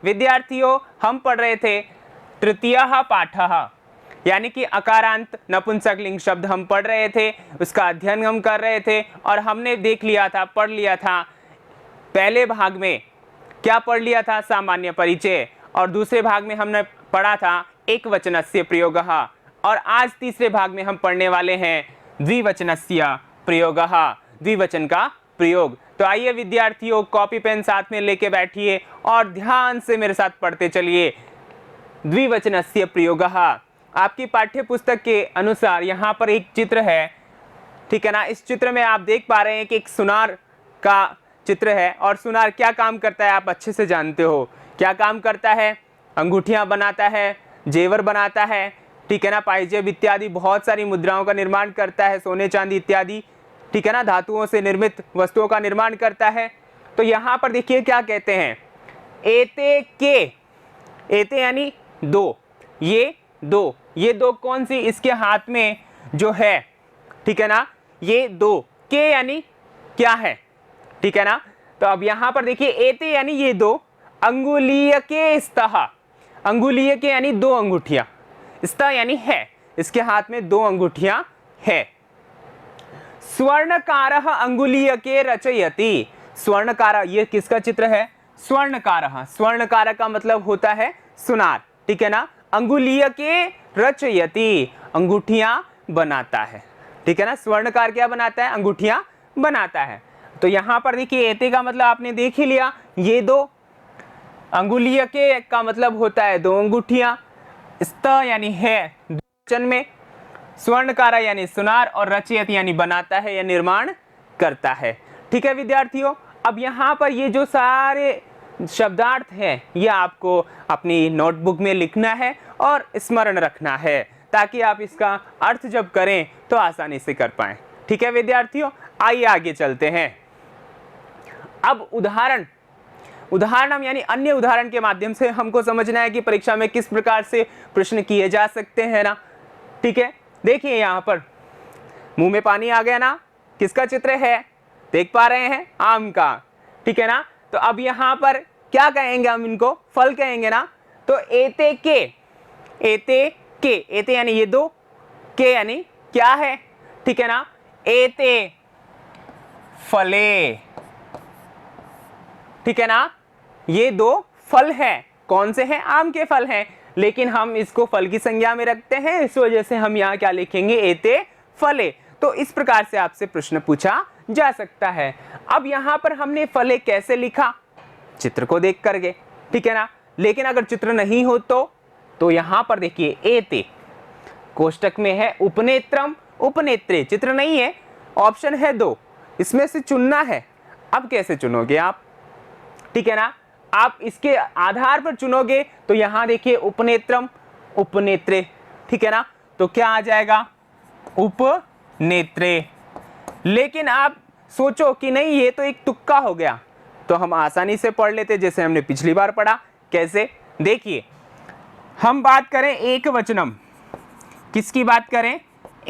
विद्यार्थियों हम पढ़ रहे थे तृतीय पाठः, यानी कि अकारांत नपुंसकलिंग शब्द हम पढ़ रहे थे, उसका अध्ययन हम कर रहे थे और हमने देख लिया था, पढ़ लिया था पहले भाग में, क्या पढ़ लिया था, सामान्य परिचय, और दूसरे भाग में हमने पढ़ा था एकवचनस्य प्रयोगः, और आज तीसरे भाग में हम पढ़ने वाले हैं द्विवचनस्य प्रयोगः, द्विवचन का प्रयोग। तो आइए विद्यार्थियों कॉपी पेन साथ में लेके बैठिए और ध्यान से मेरे साथ पढ़ते चलिए। द्विवचनस्य प्रयोगः, आपकी पाठ्य पुस्तक के अनुसार यहाँ पर एक चित्र है, ठीक है ना। इस चित्र में आप देख पा रहे हैं कि एक सुनार का चित्र है, और सुनार क्या काम करता है आप अच्छे से जानते हो। क्या काम करता है? अंगूठियां बनाता है, जेवर बनाता है, ठीक है ना, पाइजेब इत्यादि बहुत सारी मुद्राओं का निर्माण करता है, सोने चांदी इत्यादि, ठीक है ना, धातुओं से निर्मित वस्तुओं का निर्माण करता है। तो यहाँ पर देखिए क्या कहते हैं, एते के, एते यानी दो, ये दो कौन सी, इसके हाथ में जो है, ठीक है ना, ये दो, के यानी क्या है, ठीक है ना। तो अब यहाँ पर देखिए एते यानी ये दो, अंगुलीय के स्तः, अंगुलीय के यानी दो अंगूठियां, स्तः यानी है, इसके हाथ में दो अंगूठियां है। स्वर्णकारः अंगुलीय के रचयति, स्वर्णकार, ये किसका चित्र है, स्वर्णकारः, स्वर्णकार का मतलब होता है सुनार, ठीक है ना। अंगुलीय के रचयति, अंगूठियां बनाता है, ठीक है ना। स्वर्णकार क्या बनाता है, अंगूठियां बनाता है। तो यहाँ पर देखिए एते का मतलब आपने देख ही लिया, ये दो, अंगुलीय के का मतलब होता है दो अंगूठियां, स्तः यानी है वचन में, स्वर्णकार यानी सुनार, और रचयत यानी बनाता है या निर्माण करता है, ठीक है विद्यार्थियों। अब यहाँ पर ये जो सारे शब्दार्थ हैं ये आपको अपनी नोटबुक में लिखना है और स्मरण रखना है, ताकि आप इसका अर्थ जब करें तो आसानी से कर पाएं, ठीक है विद्यार्थियों। आइए आगे चलते हैं। अब उदाहरण हम यानी अन्य उदाहरण के माध्यम से हमको समझना है कि परीक्षा में किस प्रकार से प्रश्न किए जा सकते हैं ना, ठीक है। देखिए यहाँ पर मुंह में पानी आ गया ना, किसका चित्र है, देख पा रहे हैं, आम का, ठीक है ना। तो अब यहाँ पर क्या कहेंगे हम, इनको फल कहेंगे ना। तो एते के, एते यानी ये दो, के यानी क्या है, ठीक है ना। एते फले, ठीक है ना, ये दो फल हैं, कौन से हैं, आम के फल हैं, लेकिन हम इसको फल की संज्ञा में रखते हैं, इस वजह से हम यहाँ क्या लिखेंगे, एते फले। तो इस प्रकार से आपसे प्रश्न पूछा जा सकता है। अब यहाँ पर हमने फले कैसे लिखा, चित्र को देख करके, ठीक है ना। लेकिन अगर चित्र नहीं हो तो यहाँ पर देखिए एते कोष्टक में है उपनेत्रम उपनेत्रे, चित्र नहीं है, ऑप्शन है दो, इसमें से चुनना है। अब कैसे चुनोगे आप, ठीक है ना, आप इसके आधार पर चुनोगे। तो यहाँ देखिए उपनेत्रम उपनेत्रे, ठीक है ना, तो क्या आ जाएगा, उपनेत्रे। लेकिन आप सोचो कि नहीं ये तो एक तुक्का हो गया, तो हम आसानी से पढ़ लेते जैसे हमने पिछली बार पढ़ा। कैसे, देखिए हम बात करें एक वचनम, किसकी बात करें,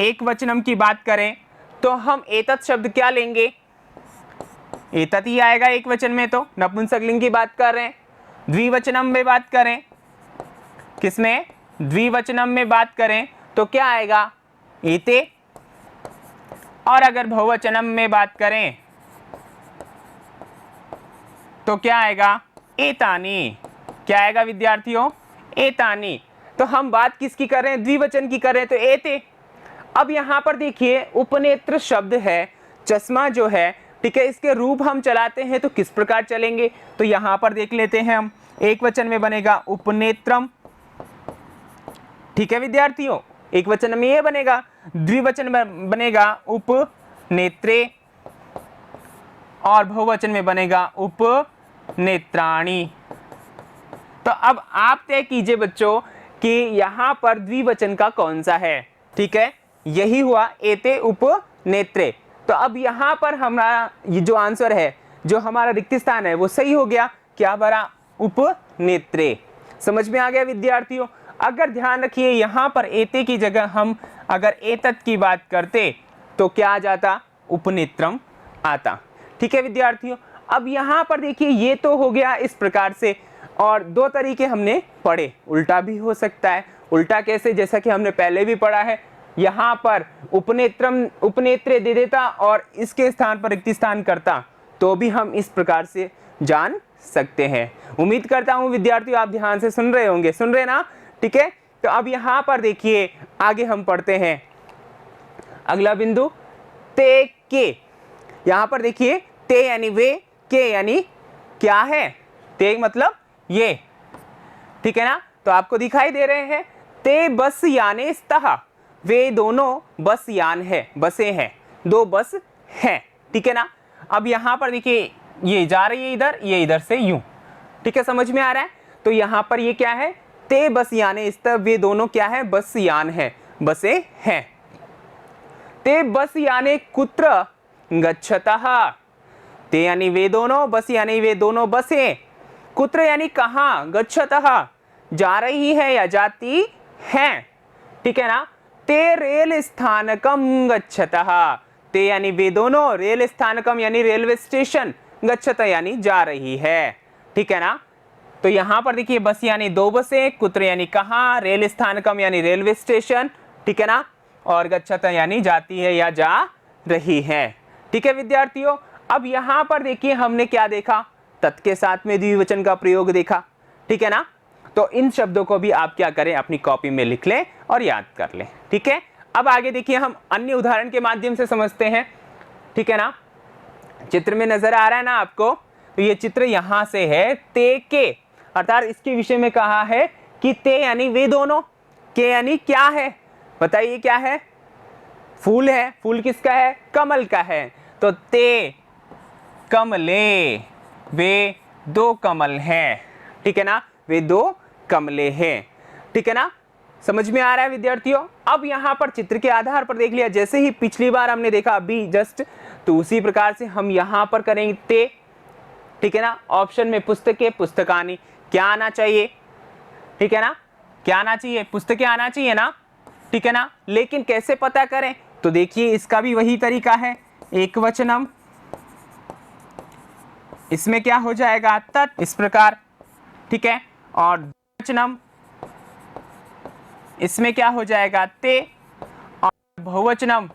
एक वचनम की बात करें, तो हम एतत् शब्द क्या लेंगे, एतत् ही आएगा एक वचन में, तो नपुंसकलिंग की बात कर रहे हैं। द्विवचनम में बात करें, किसमें, द्विवचनम में बात करें तो क्या आएगा, एते। और अगर बहुवचनम में बात करें तो क्या आएगा, एतानी। क्या आएगा विद्यार्थियों, एतानी। तो हम बात किसकी कर रहे हैं, द्विवचन की कर रहे हैं, तो एते। अब यहाँ पर देखिए उपनेत्र शब्द है, चश्मा जो है, ठीक है, इसके रूप हम चलाते हैं तो किस प्रकार चलेंगे, तो यहाँ पर देख लेते हैं हम। एक वचन में बनेगा उपनेत्रम, ठीक है विद्यार्थियों, एक वचन में ये बनेगा, द्विवचन में बनेगा उपनेत्रे, और बहुवचन में बनेगा उपनेत्राणि। तो अब आप तय कीजिए बच्चों कि यहाँ पर द्विवचन का कौन सा है, ठीक है, यही हुआ एते उपनेत्रे। तो अब यहाँ पर हमारा ये जो आंसर है, जो हमारा रिक्त स्थान है वो सही हो गया, क्या भरा, उपनेत्रे। समझ में आ गया विद्यार्थियों। अगर ध्यान रखिए यहाँ पर एते की जगह हम अगर एतत् की बात करते तो क्या आ जाता, उपनेत्रम आता, ठीक है विद्यार्थियों। अब यहाँ पर देखिए ये तो हो गया इस प्रकार से। और दो तरीके हमने पढ़े, उल्टा भी हो सकता है। उल्टा कैसे? जैसा कि हमने पहले भी पढ़ा है, यहाँ पर उपनेत्रम उपनेत्रे दे देता और इसके स्थान पर रिक्त स्थान करता, तो भी हम इस प्रकार से जान सकते हैं। उम्मीद करता हूँ विद्यार्थियों आप ध्यान से सुन रहे होंगे, सुन रहे ना? ठीक है, तो अब यहाँ पर देखिए आगे हम पढ़ते हैं अगला बिंदु ते के। यहाँ पर देखिए ते यानी वे, के यानी क्या है? ते मतलब ये, ठीक है ना? तो आपको दिखाई दे रहे हैं ते बस याने स्तः, वे दोनों बस यान है, बसें हैं, दो बस हैं, ठीक है ना? अब यहाँ पर देखिए ये जा रही है इधर, ये इधर से यूं, ठीक है, समझ में आ रहा है? तो यहाँ पर ये क्या है? ते बस याने स्तः, वे दोनों क्या है? बस यान है, बसें हैं। ते बस याने कुत्र गच्छतः, ते यानी वे दोनों, बस यानी वे दोनों बसें, कुत्र यानी कहाँ, गच्छतः जा रही है या जाती हैं, ठीक है ना? ते रेल स्थानकम गच्छतः, ते यानी वे दोनों, रेल स्थानकम यानी रेलवे स्टेशन, गच्छतः यानी जा रही है, ठीक है ना? तो यहाँ पर देखिए बस यानी दो बसें, कुत्र यानी कहाँ, रेल स्थानकम यानी रेलवे स्टेशन, ठीक है ना? और गच्छतः यानी जाती है या जा रही है, ठीक है विद्यार्थियों? अब यहाँ पर देखिए हमने क्या देखा? तत् के साथ में द्विवचन का प्रयोग देखा, ठीक है ना? तो इन शब्दों को भी आप क्या करें? अपनी कॉपी में लिख लें और याद कर लें, ठीक है? अब आगे देखिए हम अन्य उदाहरण के माध्यम से समझते हैं, ठीक है ना? चित्र में नजर आ रहा है ना आपको? तो ये चित्र यहाँ से है ते के, अर्थात इसके विषय में कहा है कि ते यानी वे दोनों, के यानी क्या है? बताइए क्या है? फूल है। फूल किसका है? कमल का है। तो ते कमले, वे दो कमल हैं, ठीक है ना? वे दो कमले हैं, ठीक है ना? समझ में आ रहा है विद्यार्थियों? अब यहाँ पर चित्र के आधार पर देख लिया, जैसे ही पिछली बार हमने देखा अभी जस्ट, तो उसी प्रकार से हम यहाँ पर करेंगे ते, ठीक है ना? ऑप्शन में पुस्तकें, पुस्तकानी, क्या आना चाहिए? ठीक है ना? क्या आना चाहिए? पुस्तकें आना चाहिए ना, ठीक है ना? लेकिन कैसे पता करें? तो देखिए इसका भी वही तरीका है, एक वचनम, इसमें क्या हो जाएगा? तत्, इस प्रकार, ठीक है? और द्विवचनम, इसमें क्या हो जाएगा? ते, और बहुवचनम,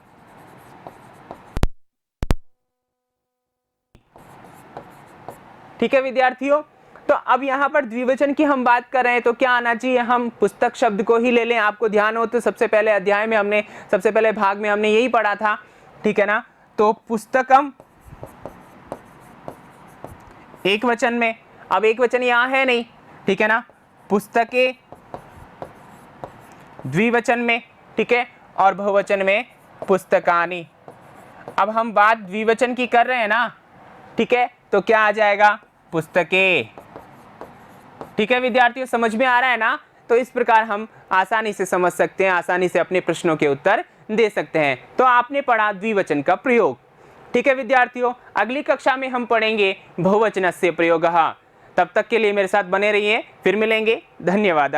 ठीक है विद्यार्थियों? तो अब यहाँ पर द्विवचन की हम बात कर रहे हैं, तो क्या आना चाहिए? हम पुस्तक शब्द को ही ले लें। आपको ध्यान हो तो सबसे पहले अध्याय में हमने, सबसे पहले भाग में हमने यही पढ़ा था, ठीक है ना? तो पुस्तकम एक वचन में, अब एक वचन यहाँ है नहीं, ठीक है ना? पुस्तकें द्विवचन में, ठीक है? और बहुवचन में पुस्तकानी। अब हम बात द्विवचन की कर रहे हैं ना, ठीक है? तो क्या आ जाएगा? पुस्तकें, ठीक है विद्यार्थियों? समझ में आ रहा है ना? तो इस प्रकार हम आसानी से समझ सकते हैं, आसानी से अपने प्रश्नों के उत्तर दे सकते हैं। तो आपने पढ़ा द्विवचन का प्रयोग, ठीक है विद्यार्थियों? अगली कक्षा में हम पढ़ेंगे बहुवचनस्य प्रयोगः। तब तक के लिए मेरे साथ बने रहिए, फिर मिलेंगे। धन्यवाद।